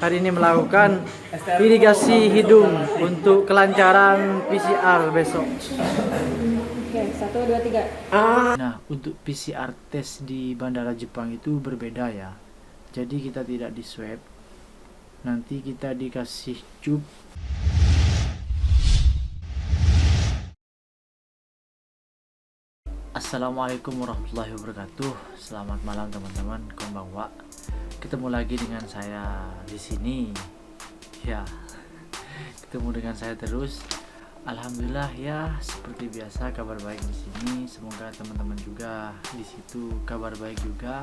hari ini melakukan irigasi hidung untuk kelancaran PCR besok. Oke, 1, 2, 3. Nah, untuk PCR tes di Bandara Jepang itu berbeda ya. Jadi kita tidak di swab, nanti kita dikasih cup. Assalamualaikum warahmatullahi wabarakatuh. Selamat malam teman-teman, konbanwa. Ketemu lagi dengan saya di sini. Ya, ketemu dengan saya terus. Alhamdulillah ya, seperti biasa kabar baik di sini. Semoga teman-teman juga di situ kabar baik juga.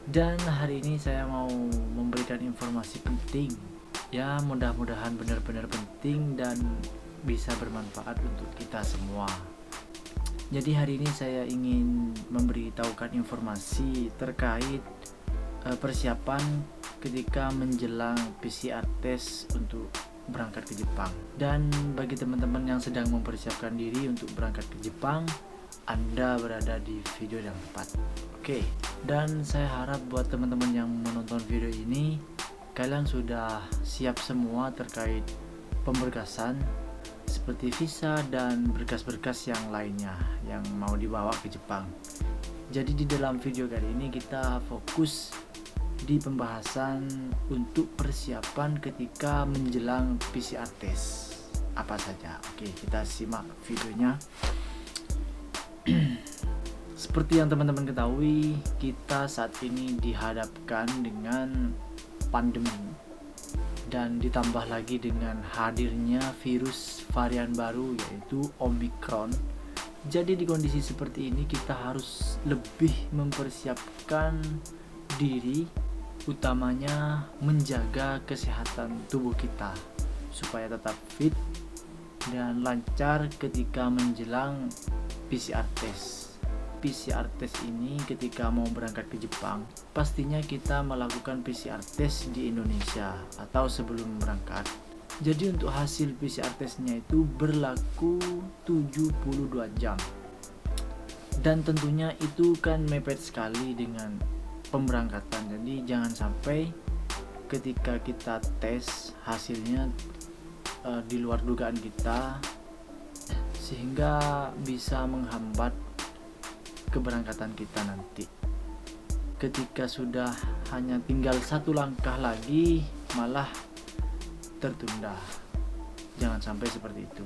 Dan hari ini saya mau memberikan informasi penting. Ya, mudah-mudahan benar-benar penting dan bisa bermanfaat untuk kita semua. Jadi hari ini saya ingin memberitahukan informasi terkait persiapan ketika menjelang PCR test untuk berangkat ke Jepang. Dan bagi teman-teman yang sedang mempersiapkan diri untuk berangkat ke Jepang, Anda berada di video yang tepat. Oke, dan saya harap buat teman-teman yang menonton video ini, kalian sudah siap semua terkait pemberkasan seperti visa dan berkas-berkas yang lainnya yang mau dibawa ke Jepang. Jadi di dalam video kali ini kita fokus di pembahasan untuk persiapan ketika menjelang PCR test. Apa saja? Oke, kita simak videonya. Seperti yang teman-teman ketahui, kita saat ini dihadapkan dengan pandemi dan ditambah lagi dengan hadirnya virus varian baru yaitu Omicron. Jadi di kondisi seperti ini kita harus lebih mempersiapkan diri, utamanya menjaga kesehatan tubuh kita supaya tetap fit dan lancar ketika menjelang PCR test. PCR test ini ketika mau berangkat ke Jepang, pastinya kita melakukan PCR test di Indonesia atau sebelum berangkat. Jadi untuk hasil PCR testnya itu berlaku 72 jam. Dan tentunya itu kan mepet sekali dengan pemberangkatan. Jadi jangan sampai ketika kita tes hasilnya di luar dugaan kita, sehingga bisa menghambat keberangkatan kita nanti. Ketika sudah hanya tinggal satu langkah lagi, malah tertunda. Jangan sampai seperti itu.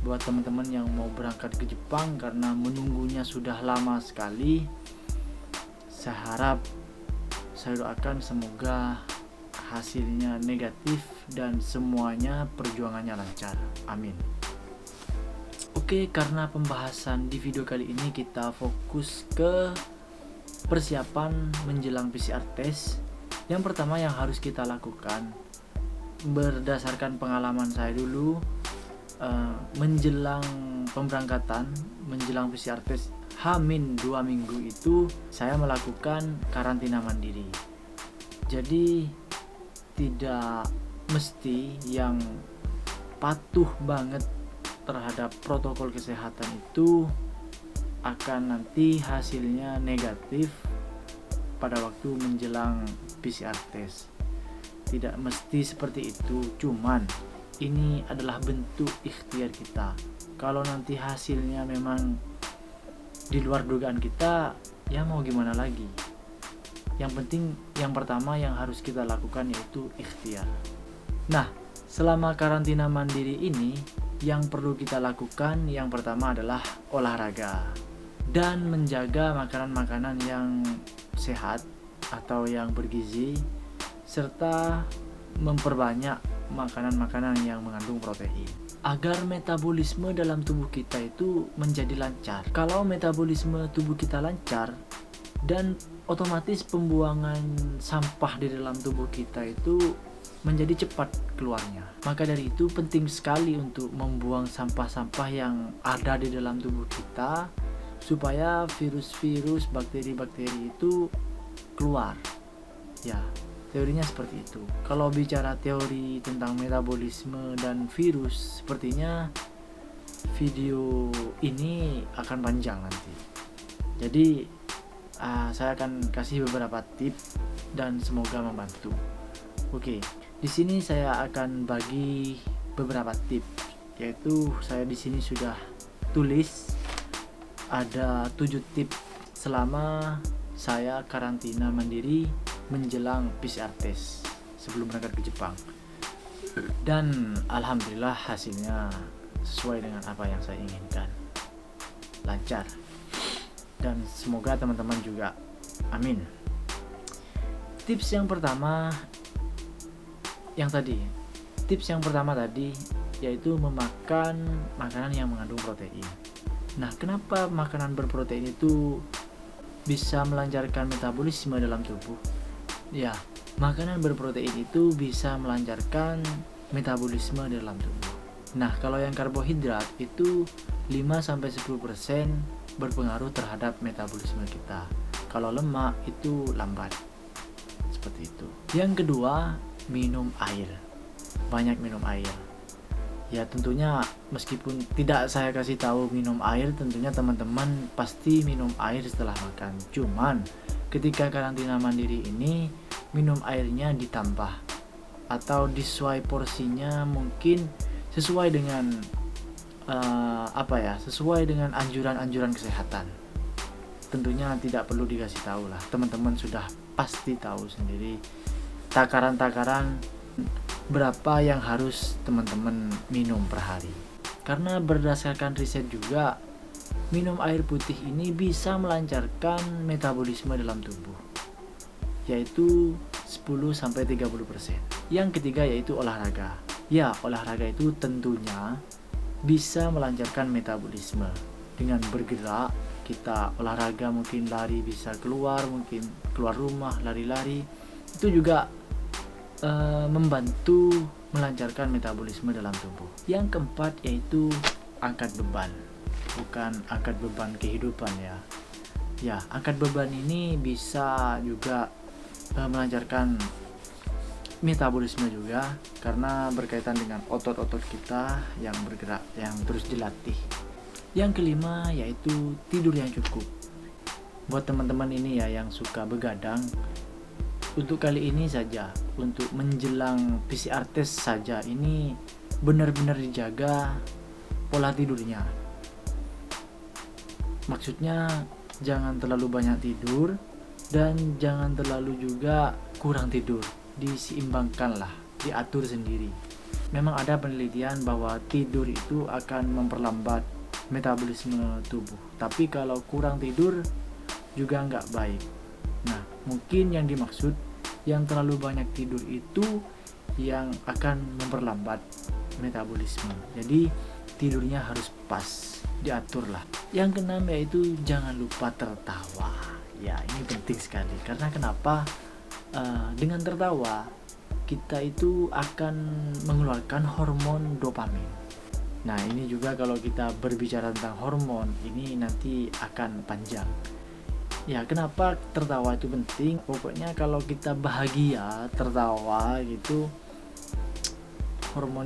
Buat teman-teman yang mau berangkat ke Jepang karena menunggunya sudah lama sekali, saya harap, saya doakan semoga hasilnya negatif dan semuanya perjuangannya lancar. Amin. Oke, karena pembahasan di video kali ini kita fokus ke persiapan menjelang PCR test. Yang pertama yang harus kita lakukan, berdasarkan pengalaman saya dulu, menjelang pemberangkatan, menjelang PCR test H-2 minggu itu saya melakukan karantina mandiri. Jadi tidak mesti yang patuh banget terhadap protokol kesehatan itu akan nanti hasilnya negatif pada waktu menjelang PCR test. Tidak mesti seperti itu, cuman ini adalah bentuk ikhtiar kita. Kalau nanti hasilnya memang di luar dugaan kita, ya mau gimana lagi. Yang penting yang pertama yang harus kita lakukan yaitu ikhtiar. Nah, selama karantina mandiri ini, yang perlu kita lakukan yang pertama adalah olahraga dan menjaga makanan-makanan yang sehat atau yang bergizi, serta memperbanyak makanan-makanan yang mengandung protein agar metabolisme dalam tubuh kita itu menjadi lancar. Kalau metabolisme tubuh kita lancar, dan otomatis pembuangan sampah di dalam tubuh kita itu menjadi cepat keluarnya. Maka dari itu penting sekali untuk membuang sampah-sampah yang ada di dalam tubuh kita supaya virus-virus, bakteri-bakteri itu keluar. Ya, teorinya seperti itu. Kalau bicara teori tentang metabolisme dan virus, sepertinya video ini akan panjang nanti. Jadi saya akan kasih beberapa tips dan semoga membantu. Oke, di sini saya akan bagi beberapa tips, yaitu saya di sini sudah tulis ada 7 tips selama saya karantina mandiri menjelang PCR test sebelum berangkat ke Jepang. Dan alhamdulillah hasilnya sesuai dengan apa yang saya inginkan, lancar, dan semoga teman-teman juga, amin. Tips yang pertama tadi yaitu memakan makanan yang mengandung protein. Nah, kenapa makanan berprotein itu bisa melancarkan metabolisme dalam tubuh? Ya, makanan berprotein itu bisa melancarkan metabolisme dalam tubuh. Nah, kalau yang karbohidrat itu 5-10% berpengaruh terhadap metabolisme kita. Kalau lemak itu lambat. Seperti itu. Yang kedua, minum air. Banyak minum air. Ya, tentunya meskipun tidak saya kasih tahu minum air, tentunya teman-teman pasti minum air setelah makan. Cuman ketika karantina mandiri ini, minum airnya ditambah atau disesuai porsinya, mungkin sesuai dengan sesuai dengan anjuran-anjuran kesehatan. Tentunya tidak perlu dikasih tahu lah, teman-teman sudah pasti tahu sendiri takaran-takaran berapa yang harus teman-teman minum per hari. Karena berdasarkan riset juga, minum air putih ini bisa melancarkan metabolisme dalam tubuh, yaitu 10-30%. Yang ketiga yaitu olahraga. Ya, olahraga itu tentunya bisa melancarkan metabolisme. Dengan bergerak, kita olahraga, mungkin lari, bisa keluar rumah, lari-lari, itu juga membantu melancarkan metabolisme dalam tubuh. Yang keempat yaitu angkat beban. Bukan angkat beban kehidupan ya. Ya, angkat beban ini bisa juga melancarkan metabolisme juga, karena berkaitan dengan otot-otot kita yang bergerak, yang terus dilatih. Yang kelima yaitu tidur yang cukup. Buat teman-teman ini ya yang suka begadang, untuk kali ini saja, untuk menjelang PCR test saja, ini benar-benar dijaga pola tidurnya. Maksudnya jangan terlalu banyak tidur dan jangan terlalu juga kurang tidur. Diseimbangkanlah, diatur sendiri. Memang ada penelitian bahwa tidur itu akan memperlambat metabolisme tubuh, tapi kalau kurang tidur juga nggak baik. Nah, mungkin yang dimaksud yang terlalu banyak tidur itu yang akan memperlambat metabolisme. Jadi tidurnya harus pas, diaturlah. Yang keenam yaitu jangan lupa tertawa. Ya, ini penting sekali. Karena kenapa? Dengan tertawa kita itu akan mengeluarkan hormon dopamin. Nah, ini juga kalau kita berbicara tentang hormon, ini nanti akan panjang. Ya, kenapa tertawa itu penting? Pokoknya kalau kita bahagia, tertawa gitu, hormon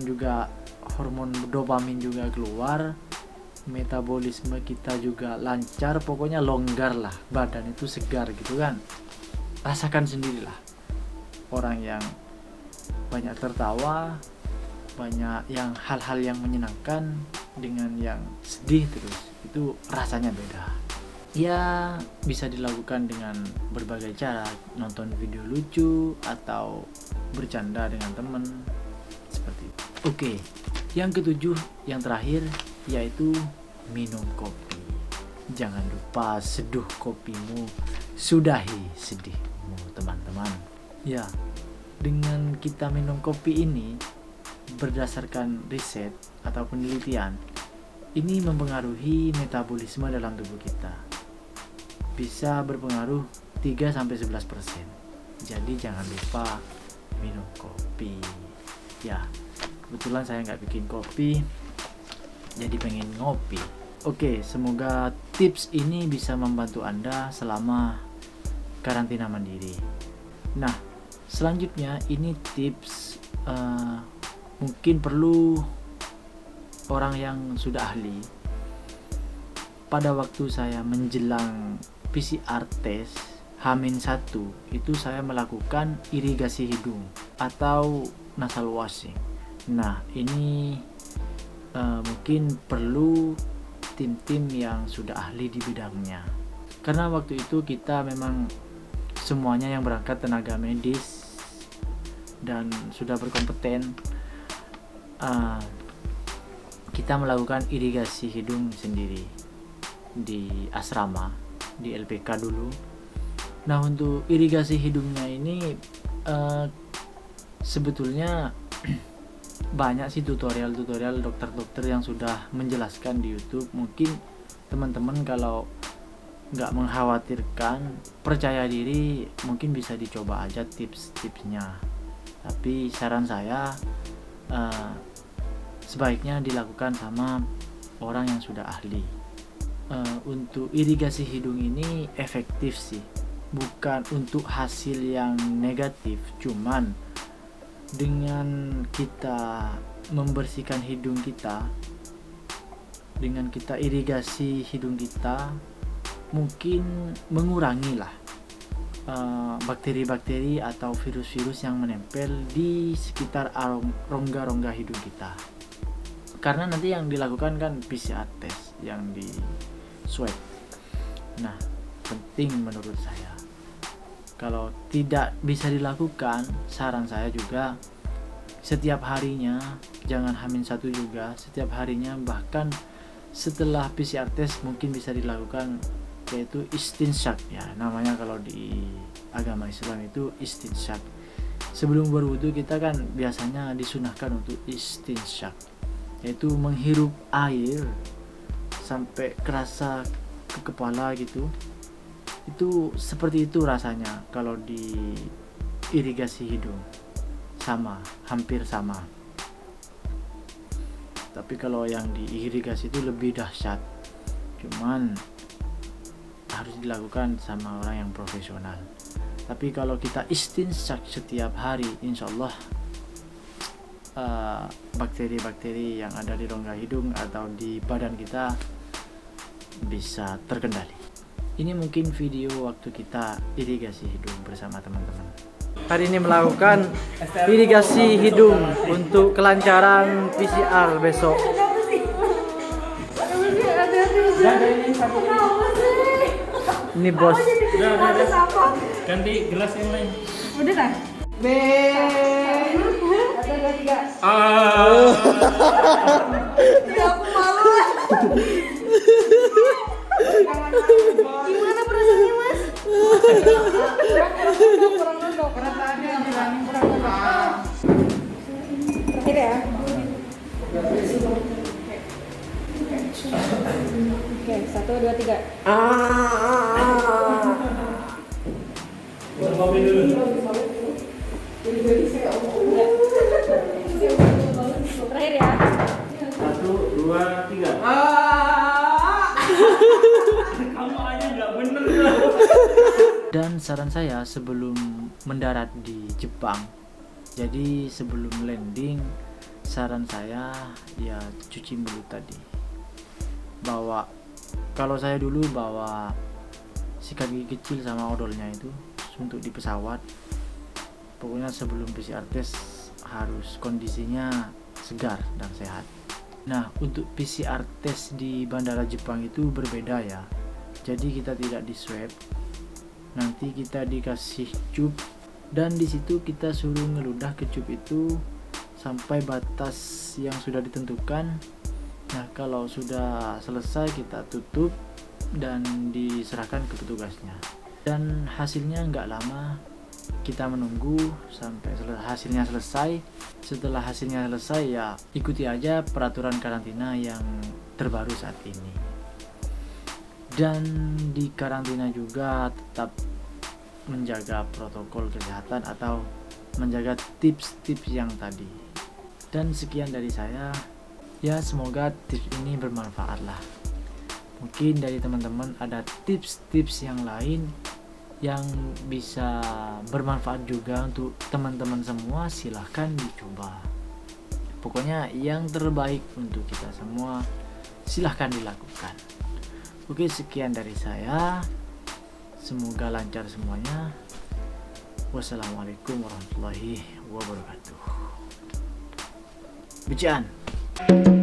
dopamin juga keluar, metabolisme kita juga lancar, pokoknya longgar lah, badan itu segar gitu kan. Rasakan sendirilah, orang yang banyak tertawa, banyak yang hal-hal yang menyenangkan dengan yang sedih terus, itu rasanya beda. Ya, bisa dilakukan dengan berbagai cara, nonton video lucu atau bercanda dengan teman, seperti itu. Oke, yang ketujuh, yang terakhir, yaitu minum kopi. Jangan lupa seduh kopimu, sudahi sedihmu, teman-teman. Ya, dengan kita minum kopi ini, berdasarkan riset atau penelitian, ini mempengaruhi metabolisme dalam tubuh kita. Bisa berpengaruh 3-11%. Jadi jangan lupa minum kopi. Ya, kebetulan saya nggak bikin kopi, jadi pengen ngopi. Oke, semoga tips ini bisa membantu Anda selama karantina mandiri. Nah, selanjutnya ini tips mungkin perlu orang yang sudah ahli. Pada waktu saya menjelang PCR test H-1 itu saya melakukan irigasi hidung atau nasal washing. Nah, ini mungkin perlu tim-tim yang sudah ahli di bidangnya. Karena waktu itu kita memang semuanya yang berangkat tenaga medis dan sudah berkompeten. Kita melakukan irigasi hidung sendiri di asrama, di LPK dulu. Nah, untuk irigasi hidungnya ini sebetulnya banyak sih tutorial dokter-dokter yang sudah menjelaskan di YouTube. Mungkin teman-teman kalau nggak mengkhawatirkan, percaya diri, mungkin bisa dicoba aja tips-tipsnya. Tapi saran saya sebaiknya dilakukan sama orang yang sudah ahli. Untuk irigasi hidung ini efektif sih, bukan untuk hasil yang negatif, cuman dengan kita membersihkan hidung kita, dengan kita irigasi hidung kita, mungkin mengurangi lah bakteri-bakteri atau virus-virus yang menempel di sekitar rongga-rongga hidung kita. Karena nanti yang dilakukan kan PCR test, yang di swab. Nah, penting menurut saya. Kalau tidak bisa dilakukan, saran saya juga setiap harinya, jangan H-1 juga, setiap harinya, bahkan setelah PCR test mungkin bisa dilakukan, yaitu istinsyak ya, namanya kalau di agama Islam itu istinsyak. Sebelum berwudu kita kan biasanya disunahkan untuk istinsyak, yaitu menghirup air sampai kerasa ke kepala gitu. Itu seperti itu rasanya kalau di irigasi hidung, hampir sama. Tapi kalau yang di irigasi itu lebih dahsyat, cuman harus dilakukan sama orang yang profesional. Tapi kalau kita istinsyak setiap hari, insya Allah bakteri-bakteri yang ada di rongga hidung atau di badan kita bisa terkendali. Ini mungkin video waktu kita irigasi hidung bersama teman-teman. Hari ini melakukan irigasi hidung untuk kelancaran PCR besok. Ini bos. Ganti gelas yang lain. Udah kan? Ada 2, 3. Ya aku malu lah. Gimana perasaannya, Mas? Kurang nunduk. Perasaannya kurang nunduk. Terakhir ya. Oke, 1, 2, 3. Terakhir ya. 1, 2, 3. Kamu aja nggak bener. Dan saran saya sebelum mendarat di Jepang, jadi sebelum landing, saran saya ya cuci mulut tadi. Kalau saya dulu bawa sikat gigi kecil sama odolnya itu untuk di pesawat. Pokoknya sebelum PCR test harus kondisinya segar dan sehat. Nah, untuk PCR test di bandara Jepang itu berbeda ya. Jadi kita tidak di swab, nanti kita dikasih cup dan di situ kita suruh ngeludah ke cup itu sampai batas yang sudah ditentukan. Nah, kalau sudah selesai kita tutup dan diserahkan ke petugasnya. Dan hasilnya nggak lama, kita menunggu sampai hasilnya selesai. Setelah hasilnya selesai ya ikuti aja peraturan karantina yang terbaru saat ini. Dan di karantina juga tetap menjaga protokol kesehatan atau menjaga tips-tips yang tadi. Dan sekian dari saya. Ya, semoga tips ini bermanfaat lah. Mungkin dari teman-teman ada tips-tips yang lain yang bisa bermanfaat juga untuk teman-teman semua, silahkan dicoba. Pokoknya yang terbaik untuk kita semua silahkan dilakukan. Oke, sekian dari saya. Semoga lancar semuanya. Wassalamualaikum warahmatullahi wabarakatuh. wabarakatuh. Bician.